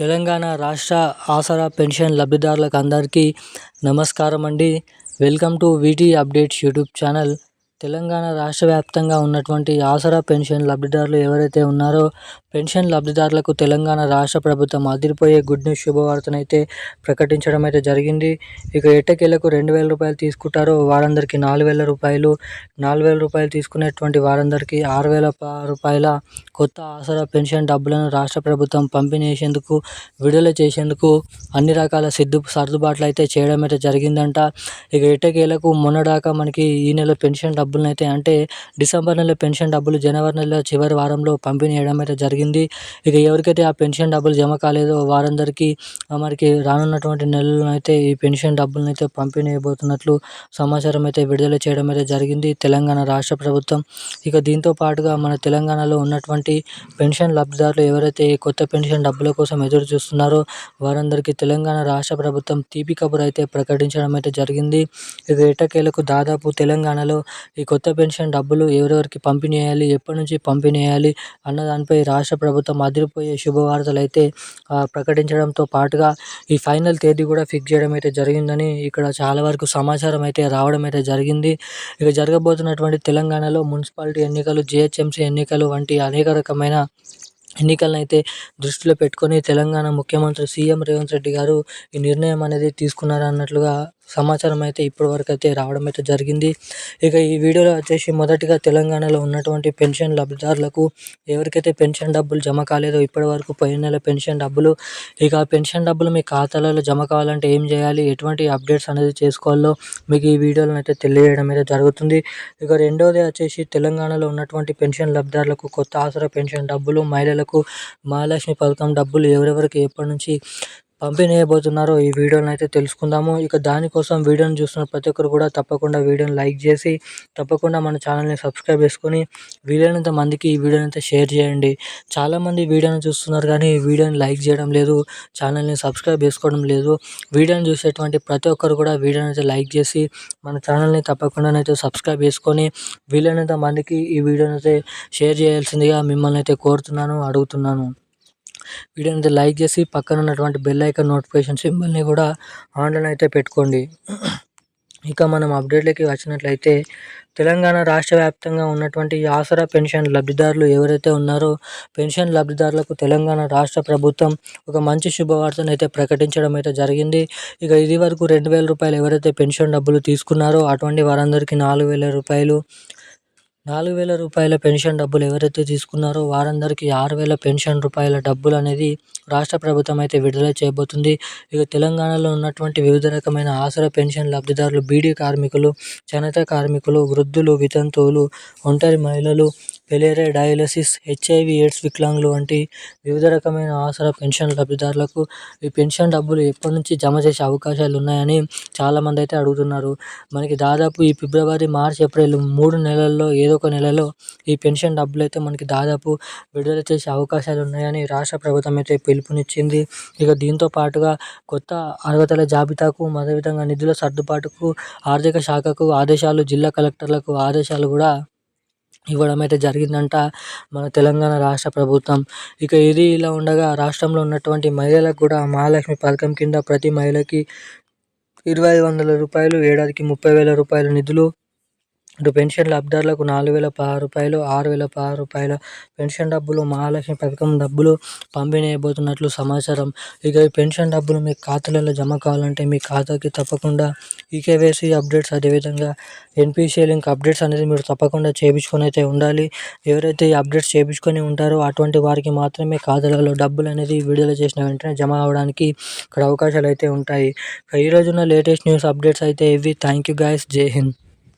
తెలంగాణ రాష్ట్ర ఆసరా పెన్షన్ లబ్ధిదారులకు అందరికీ నమస్కారం అండి. Welcome to వీటీ updates YouTube channel. Telangana రాష్ట్ర వ్యాప్తంగా ఉన్నటువంటి ఆసరా పెన్షన్ లబ్ధిదారులు ఎవరైతే ఉన్నారో పెన్షన్ లబ్ధిదారులకు తెలంగాణ రాష్ట్ర ప్రభుత్వం అదిరిపోయే గుడ్ న్యూస్ శుభవార్తనైతే ప్రకటించడం అయితే జరిగింది. ఇక ఎట్టకేలకు 2,000 రూపాయలు తీసుకుంటారో వారందరికీ 4,000 రూపాయలు, 4,000 రూపాయలు తీసుకునేటువంటి వారందరికీ 6,000 రూపాయల కొత్త ఆసరా పెన్షన్ డబ్బులను రాష్ట్ర ప్రభుత్వం పంపిణీ చేసేందుకు, విడుదల చేసేందుకు అన్ని రకాల సర్దుబాట్లు అయితే చేయడం అయితే జరిగిందంట. ఇక ఎట్టకేలకు మొన్నదాకా మనకి ఈ నెల పెన్షన్ డబ్బులను అయితే అంటే డిసెంబర్ నెల పెన్షన్ డబ్బులు జనవరి నెల చివరి వారంలో పంపిణీ చేయడం అయితే జరిగింది. ఇక ఎవరికైతే ఆ పెన్షన్ డబ్బులు జమ కాలేదో వారందరికీ మనకి రానున్నటువంటి నెలల్లో అయితే ఈ పెన్షన్ డబ్బులను అయితే పంపిణీ చేయబోతున్నట్లు సమాచారం అయితే విడుదల చేయడం అయితే జరిగింది తెలంగాణ రాష్ట్ర ప్రభుత్వం. ఇక దీంతో పాటుగా మన తెలంగాణలో ఉన్నటువంటి పెన్షన్ లబ్ధిదారులు ఎవరైతే ఈ కొత్త పెన్షన్ డబ్బుల కోసం ఎదురు చూస్తున్నారో వారందరికీ తెలంగాణ రాష్ట్ర ప్రభుత్వం తీపి కబురు అయితే ప్రకటించడం అయితే జరిగింది. ఇక ఎట్టకేలకు దాదాపు తెలంగాణలో ఈ కొత్త పెన్షన్ డబ్బులు ఎవరెవరికి పంపిణీ చేయాలి, ఎప్పటి నుంచి పంపిణీ చేయాలి అన్న దానిపై రాష్ట్ర ప్రభుత్వం అదిరిపోయే శుభవార్తలు అయితే ప్రకటించడంతో పాటుగా ఈ ఫైనల్ తేదీ కూడా ఫిక్స్ చేయడం అయితే జరిగిందని ఇక్కడ చాలా వరకు సమాచారం అయితే రావడం అయితే జరిగింది. ఇక జరగబోతున్నటువంటి తెలంగాణలో మున్సిపాలిటీ ఎన్నికలు, జిహెచ్ఎంసీ ఎన్నికలు వంటి అనేక రకమైన ఎన్నికలను అయితే దృష్టిలో పెట్టుకొని తెలంగాణ ముఖ్యమంత్రి సీఎం రేవంత్ రెడ్డి గారు ఈ నిర్ణయం అనేది తీసుకున్నారు అన్నట్లుగా సమాచారం అయితే ఇప్పటివరకు అయితే రావడం అయితే జరిగింది. ఇక ఈ వీడియోలో వచ్చేసి మొదటిగా తెలంగాణలో ఉన్నటువంటి పెన్షన్ లబ్ధిదారులకు ఎవరికైతే పెన్షన్ డబ్బులు జమ కాలేదో ఇప్పటివరకు పోయిన నెల పెన్షన్ డబ్బులు, ఇక ఆ పెన్షన్ డబ్బులు మీ ఖాతాలలో జమ కావాలంటే ఏం చేయాలి, ఎటువంటి అప్డేట్స్ అనేది చేసుకోవాలో మీకు ఈ వీడియోలో అయితే తెలియజేయడం అయితే జరుగుతుంది. ఇక రెండోది వచ్చేసి తెలంగాణలో ఉన్నటువంటి పెన్షన్ లబ్ధిదారులకు కొత్త ఆసరా పెన్షన్ డబ్బులు, మహిళలకు మహాలక్ష్మి పథకం డబ్బులు ఎవరెవరికి ఎప్పటి నుంచి పంపిణీ చేయబోతున్నారో ఈ వీడియోని అయితే తెలుసుకుందాము. ఇక దానికోసం వీడియోని చూస్తున్న ప్రతి ఒక్కరు కూడా తప్పకుండా వీడియోని లైక్ చేసి తప్పకుండా మన ఛానల్ని సబ్స్క్రైబ్ చేసుకొని వీలైనంత మందికి ఈ వీడియోని అయితే షేర్ చేయండి. చాలామంది వీడియోని చూస్తున్నారు కానీ ఈ వీడియోని లైక్ చేయడం లేదు, ఛానల్ని సబ్స్క్రైబ్ చేసుకోవడం లేదు. వీడియోని చూసేటువంటి ప్రతి ఒక్కరు కూడా వీడియోని అయితే లైక్ చేసి మన ఛానల్ని తప్పకుండా అయితే సబ్స్క్రైబ్ చేసుకొని వీలైనంత మందికి ఈ వీడియోని అయితే షేర్ చేయాల్సిందిగా మిమ్మల్ని అయితే కోరుతున్నాను, అడుగుతున్నాను. వీడియోని అయితే లైక్ చేసి పక్కన ఉన్నటువంటి బెల్ ఐకాన్ నోటిఫికేషన్ సింబల్ని కూడా ఆన్లో అయితే పెట్టుకోండి. ఇక మనం అప్డేట్లకి వచ్చినట్లయితే తెలంగాణ రాష్ట్ర వ్యాప్తంగా ఉన్నటువంటి ఆసరా పెన్షన్ లబ్ధిదారులు ఎవరైతే ఉన్నారో పెన్షన్ లబ్ధిదారులకు తెలంగాణ రాష్ట్ర ప్రభుత్వం ఒక మంచి శుభవార్తను అయితే ప్రకటించడం అయితే జరిగింది. ఇక ఇది వరకు 2,000 రూపాయలు ఎవరైతే పెన్షన్ డబ్బులు తీసుకున్నారో అటువంటి వారందరికీ 4,000 రూపాయలు, 4,000 రూపాయల పెన్షన్ డబ్బులు ఎవరైతే తీసుకున్నారో వారందరికీ 6,000 పెన్షన్ రూపాయల డబ్బులు అనేది రాష్ట్ర ప్రభుత్వం అయితే విడుదల చేయబోతుంది. ఇక తెలంగాణలో ఉన్నటువంటి వివిధ రకమైన ఆసరా పెన్షన్ లబ్ధిదారులు బీడీ కార్మికులు, చేనేత కార్మికులు, వృద్ధులు, వితంతువులు, ఒంటరి మహిళలు, పెలేరియా డయాలసిస్, హెచ్ఐవి ఎయిడ్స్ వికలాంగులు వంటి వివిధ రకమైన ఆసరా పెన్షన్ లబ్ధిదారులకు ఈ పెన్షన్ డబ్బులు ఎప్పటి నుంచి జమ చేసే అవకాశాలు ఉన్నాయని చాలామంది అయితే అడుగుతున్నారు. మనకి దాదాపు ఈ ఫిబ్రవరి, మార్చ్, ఏప్రిల్ 3 నెలల్లో ఏదో ఒక నెలలో ఈ పెన్షన్ డబ్బులు అయితే మనకి దాదాపు విడుదల చేసే అవకాశాలు ఉన్నాయని రాష్ట్ర ప్రభుత్వం అయితే పిలుపునిచ్చింది. ఇక దీంతో పాటుగా కొత్త అర్హతల జాబితాకు, అదేవిధంగా నిధుల సర్దుబాటుకు ఆర్థిక శాఖకు ఆదేశాలు, జిల్లా కలెక్టర్లకు ఆదేశాలు కూడా ఇవ్వడం అయితే జరిగిందంట మన తెలంగాణ రాష్ట్ర ప్రభుత్వం. ఇక ఇది ఇలా ఉండగా రాష్ట్రంలో ఉన్నటువంటి మహిళలకు కూడా మహాలక్ష్మి పథకం కింద ప్రతి మహిళకి 2,500 రూపాయలు, ఏడాదికి 30,000 రూపాయల నిధులు, ఇటు పెన్షన్ లబ్ధిదారులకు 4,016 రూపాయలు, 6,016 రూపాయల పెన్షన్ డబ్బులు, మహాలక్ష్మి పథకం డబ్బులు పంపిణీ చేయబోతున్నట్లు సమాచారం. ఇక ఈ పెన్షన్ డబ్బులు మీ ఖాతాలలో జమ కావాలంటే మీ ఖాతాకి తప్పకుండా ఈకేవైసీ అప్డేట్స్, అదేవిధంగా ఎన్పిసిఐ లింక్ అప్డేట్స్ అనేది మీరు తప్పకుండా చేయించుకొని అయితే ఉండాలి. ఎవరైతే ఈ అప్డేట్స్ చేయించుకొని ఉంటారో అటువంటి వారికి మాత్రమే ఖాతాలలో డబ్బులు అనేది విడుదల చేసిన వెంటనే జమ అవ్వడానికి ఇక్కడ అవకాశాలు అయితే ఉంటాయి. ఈ రోజున్న లేటెస్ట్ న్యూస్ అప్డేట్స్ అయితే ఇవి. Thank you guys. జై హింద్.